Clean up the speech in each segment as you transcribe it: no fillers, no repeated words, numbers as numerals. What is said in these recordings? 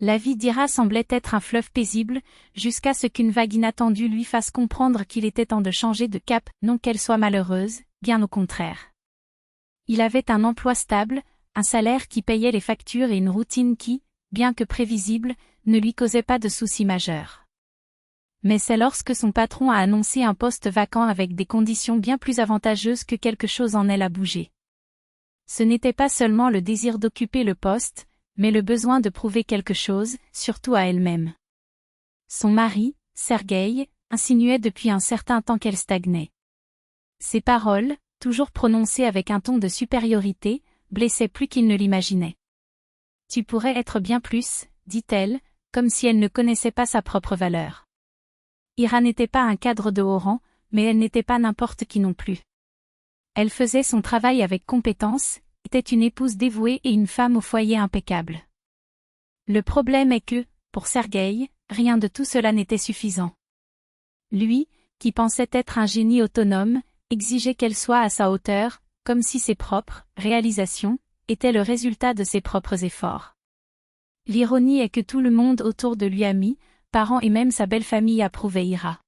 La vie d'Ira semblait être un fleuve paisible, jusqu'à ce qu'une vague inattendue lui fasse comprendre qu'il était temps de changer de cap, non qu'elle soit malheureuse, bien au contraire. Il avait un emploi stable, un salaire qui payait les factures et une routine qui, bien que prévisible, ne lui causait pas de soucis majeurs. Mais c'est lorsque son patron a annoncé un poste vacant avec des conditions bien plus avantageuses que quelque chose en elle a bougé. Ce n'était pas seulement le désir d'occuper le poste, mais le besoin de prouver quelque chose, surtout à elle-même. Son mari, Sergueï, insinuait depuis un certain temps qu'elle stagnait. Ses paroles, toujours prononcées avec un ton de supériorité, blessaient plus qu'il ne l'imaginait. « Tu pourrais être bien plus », dit-elle, comme si elle ne connaissait pas sa propre valeur. Ira n'était pas un cadre de haut rang, mais elle n'était pas n'importe qui non plus. Elle faisait son travail avec compétence, était une épouse dévouée et une femme au foyer impeccable. Le problème est que, pour Sergueï, rien de tout cela n'était suffisant. Lui, qui pensait être un génie autonome, exigeait qu'elle soit à sa hauteur, comme si ses propres réalisations étaient le résultat de ses propres efforts. L'ironie est que tout le monde autour de lui, amis, parents et même sa belle famille approuvaient Ira.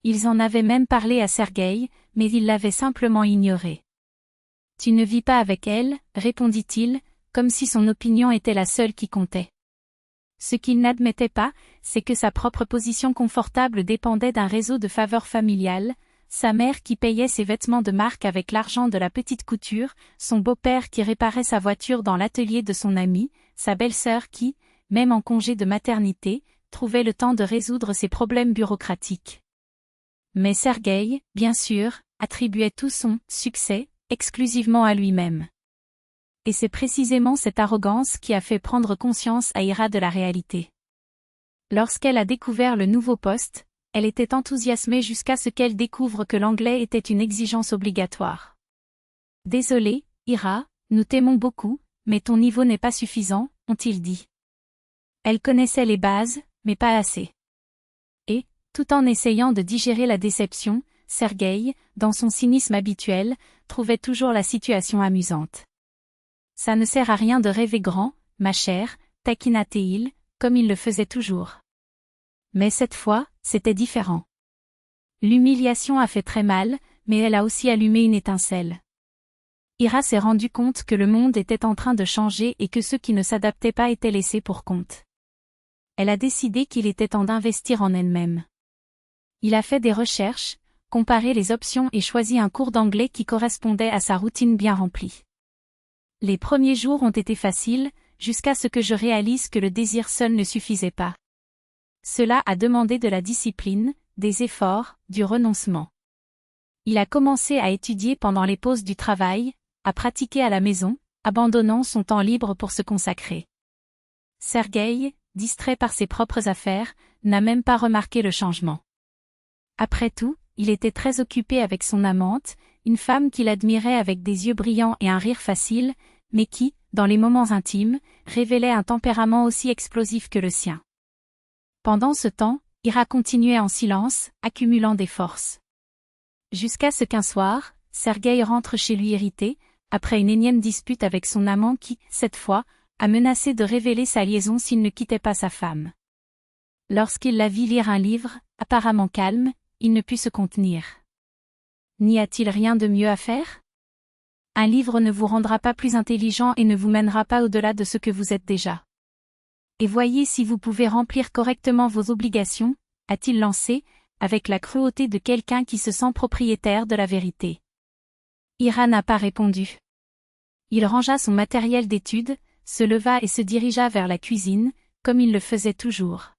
Ils en avaient même parlé à Sergueï, mais il l'avait simplement ignoré. « Tu ne vis pas avec elle », répondit-il, comme si son opinion était la seule qui comptait. Ce qu'il n'admettait pas, c'est que sa propre position confortable dépendait d'un réseau de faveurs familiales, sa mère qui payait ses vêtements de marque avec l'argent de la petite couture, son beau-père qui réparait sa voiture dans l'atelier de son ami, sa belle-sœur qui, même en congé de maternité, trouvait le temps de résoudre ses problèmes bureaucratiques. Mais Sergueï, bien sûr, attribuait tout son succès exclusivement à lui-même. Et c'est précisément cette arrogance qui a fait prendre conscience à Ira de la réalité. Lorsqu'elle a découvert le nouveau poste, elle était enthousiasmée jusqu'à ce qu'elle découvre que l'anglais était une exigence obligatoire. « Désolée, Ira, nous t'aimons beaucoup, mais ton niveau n'est pas suffisant, ont-ils dit. » Elle connaissait les bases, mais pas assez. Et, tout en essayant de digérer la déception, Sergueï, dans son cynisme habituel, trouvait toujours la situation amusante. « Ça ne sert à rien de rêver grand, ma chère, taquina-t-il, comme il le faisait toujours. » Mais cette fois, c'était différent. L'humiliation a fait très mal, mais elle a aussi allumé une étincelle. Ira s'est rendu compte que le monde était en train de changer et que ceux qui ne s'adaptaient pas étaient laissés pour compte. Elle a décidé qu'il était temps d'investir en elle-même. Il a fait des recherches, comparé les options et choisi un cours d'anglais qui correspondait à sa routine bien remplie. Les premiers jours ont été faciles, jusqu'à ce que je réalise que le désir seul ne suffisait pas. Cela a demandé de la discipline, des efforts, du renoncement. Il a commencé à étudier pendant les pauses du travail, à pratiquer à la maison, abandonnant son temps libre pour se consacrer. Sergueï, distrait par ses propres affaires, n'a même pas remarqué le changement. Après tout, il était très occupé avec son amante, une femme qu'il admirait avec des yeux brillants et un rire facile, mais qui, dans les moments intimes, révélait un tempérament aussi explosif que le sien. Pendant ce temps, Ira continuait en silence, accumulant des forces. Jusqu'à ce qu'un soir, Sergueï rentre chez lui irrité, après une énième dispute avec son amant qui, cette fois, a menacé de révéler sa liaison s'il ne quittait pas sa femme. Lorsqu'il la vit lire un livre, apparemment calme, il ne put se contenir. N'y a-t-il rien de mieux à faire? Un livre ne vous rendra pas plus intelligent et ne vous mènera pas au-delà de ce que vous êtes déjà. Et voyez si vous pouvez remplir correctement vos obligations, a-t-il lancé, avec la cruauté de quelqu'un qui se sent propriétaire de la vérité. Ira n'a pas répondu. Il rangea son matériel d'étude, se leva et se dirigea vers la cuisine, comme il le faisait toujours.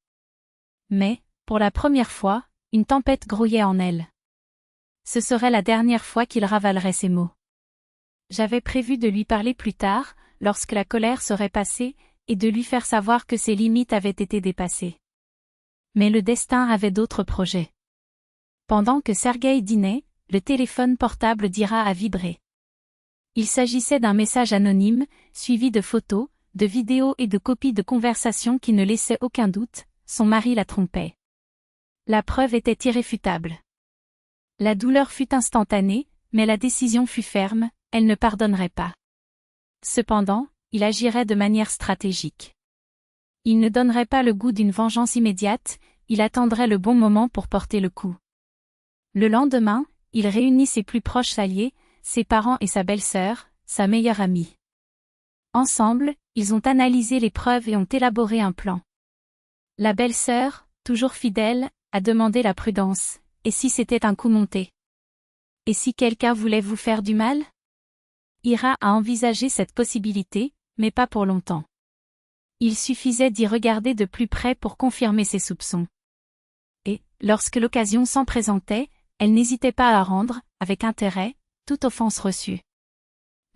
Mais, pour la première fois, une tempête grouillait en elle. Ce serait la dernière fois qu'il ravalerait ces mots. J'avais prévu de lui parler plus tard, lorsque la colère serait passée, et de lui faire savoir que ses limites avaient été dépassées. Mais le destin avait d'autres projets. Pendant que Sergueï dînait, le téléphone portable d'Ira a vibré. Il s'agissait d'un message anonyme, suivi de photos, de vidéos et de copies de conversations qui ne laissaient aucun doute, son mari la trompait. La preuve était irréfutable. La douleur fut instantanée, mais la décision fut ferme, elle ne pardonnerait pas. Cependant, il agirait de manière stratégique. Il ne donnerait pas le goût d'une vengeance immédiate, il attendrait le bon moment pour porter le coup. Le lendemain, il réunit ses plus proches alliés, ses parents et sa belle-sœur, sa meilleure amie. Ensemble, ils ont analysé les preuves et ont élaboré un plan. La belle-sœur, toujours fidèle, a demandé la prudence. Et si c'était un coup monté? Et si quelqu'un voulait vous faire du mal? Ira a envisagé cette possibilité, mais pas pour longtemps. Il suffisait d'y regarder de plus près pour confirmer ses soupçons. Et, lorsque l'occasion s'en présentait, elle n'hésitait pas à rendre, avec intérêt, toute offense reçue.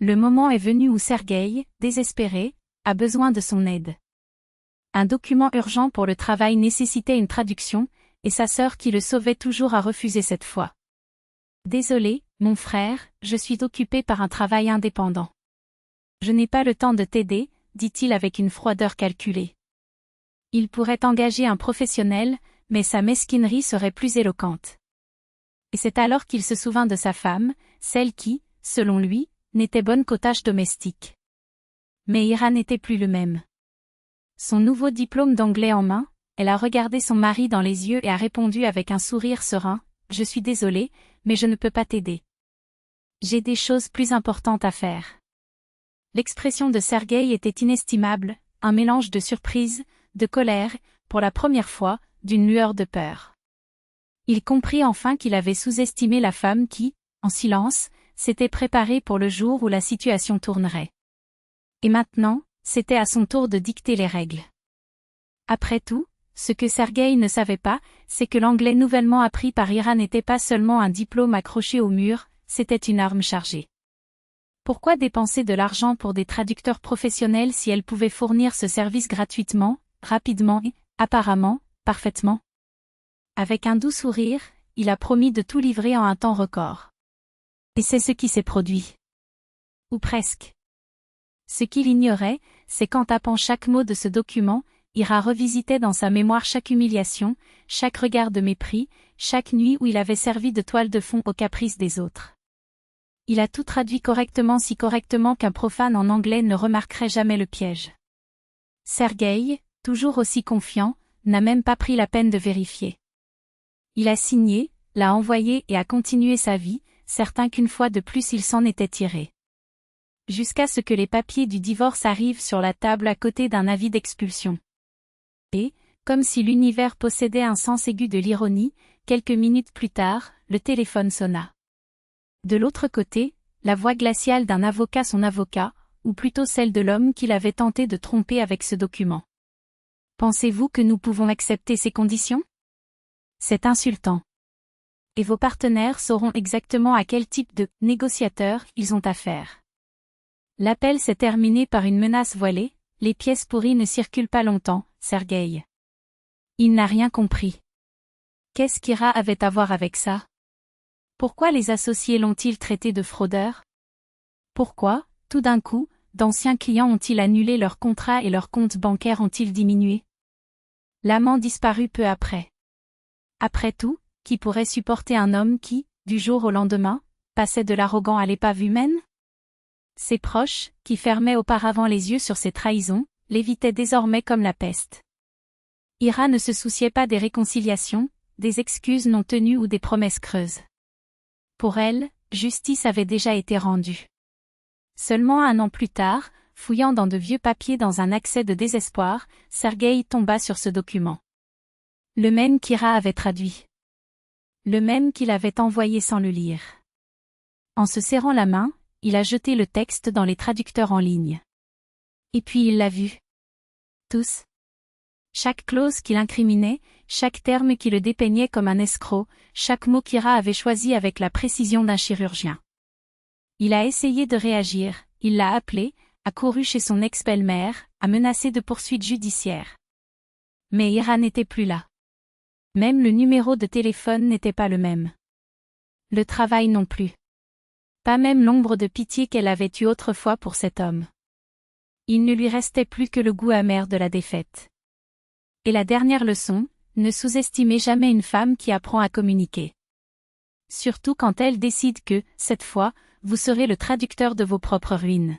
Le moment est venu où Sergueï, désespéré, a besoin de son aide. Un document urgent pour le travail nécessitait une traduction, et sa sœur qui le sauvait toujours a refusé cette fois. « Désolé, mon frère, je suis occupé par un travail indépendant. Je n'ai pas le temps de t'aider, dit-il avec une froideur calculée. Il pourrait engager un professionnel, mais sa mesquinerie serait plus éloquente. Et c'est alors qu'il se souvint de sa femme, celle qui, selon lui, n'était bonne qu'aux tâches domestiques. Mais Ira n'était plus le même. Son nouveau diplôme d'anglais en main, elle a regardé son mari dans les yeux et a répondu avec un sourire serein, « Je suis désolée, mais je ne peux pas t'aider. J'ai des choses plus importantes à faire. » L'expression de Sergueï était inestimable, un mélange de surprise, de colère, pour la première fois, d'une lueur de peur. Il comprit enfin qu'il avait sous-estimé la femme qui, en silence, s'était préparée pour le jour où la situation tournerait. Et maintenant, c'était à son tour de dicter les règles. Après tout, ce que Sergueï ne savait pas, c'est que l'anglais nouvellement appris par Ira n'était pas seulement un diplôme accroché au mur, c'était une arme chargée. Pourquoi dépenser de l'argent pour des traducteurs professionnels si elle pouvait fournir ce service gratuitement, rapidement et, apparemment, parfaitement? Avec un doux sourire, il a promis de tout livrer en un temps record. Et c'est ce qui s'est produit. Ou presque. Ce qu'il ignorait, c'est qu'en tapant chaque mot de ce document, Ira revisitait dans sa mémoire chaque humiliation, chaque regard de mépris, chaque nuit où il avait servi de toile de fond aux caprices des autres. Il a tout traduit correctement, si correctement qu'un profane en anglais ne remarquerait jamais le piège. Sergueï, toujours aussi confiant, n'a même pas pris la peine de vérifier. Il a signé, l'a envoyé et a continué sa vie, certain qu'une fois de plus il s'en était tiré. Jusqu'à ce que les papiers du divorce arrivent sur la table à côté d'un avis d'expulsion. Et, comme si l'univers possédait un sens aigu de l'ironie, quelques minutes plus tard, le téléphone sonna. De l'autre côté, la voix glaciale d'un avocat, son avocat, ou plutôt celle de l'homme qu'il avait tenté de tromper avec ce document. Pensez-vous que nous pouvons accepter ces conditions? C'est insultant. Et vos partenaires sauront exactement à quel type de négociateur ils ont affaire. L'appel s'est terminé par une menace voilée, les pièces pourries ne circulent pas longtemps, Sergueï. Il n'a rien compris. Qu'est-ce qu'Ira avait à voir avec ça? Pourquoi les associés l'ont-ils traité de fraudeur? Pourquoi, tout d'un coup, d'anciens clients ont-ils annulé leurs contrats et leurs comptes bancaires ont-ils diminué? L'amant disparut peu après. Après tout, qui pourrait supporter un homme qui, du jour au lendemain, passait de l'arrogant à l'épave humaine? Ses proches, qui fermaient auparavant les yeux sur ses trahisons, l'évitaient désormais comme la peste. Ira ne se souciait pas des réconciliations, des excuses non tenues ou des promesses creuses. Pour elle, justice avait déjà été rendue. Seulement un an plus tard, fouillant dans de vieux papiers dans un accès de désespoir, Sergueï tomba sur ce document. Le même qu'Ira avait traduit. Le même qu'il avait envoyé sans le lire. En se serrant la main, il a jeté le texte dans les traducteurs en ligne. Et puis il l'a vu. Tous. Chaque clause qui l'incriminait, chaque terme qui le dépeignait comme un escroc, chaque mot qu'Ira avait choisi avec la précision d'un chirurgien. Il a essayé de réagir, il l'a appelé, a couru chez son ex-belle-mère, a menacé de poursuites judiciaires. Mais Ira n'était plus là. Même le numéro de téléphone n'était pas le même. Le travail non plus. Pas même l'ombre de pitié qu'elle avait eue autrefois pour cet homme. Il ne lui restait plus que le goût amer de la défaite. Et la dernière leçon, ne sous-estimez jamais une femme qui apprend à communiquer. Surtout quand elle décide que, cette fois, vous serez le traducteur de vos propres ruines.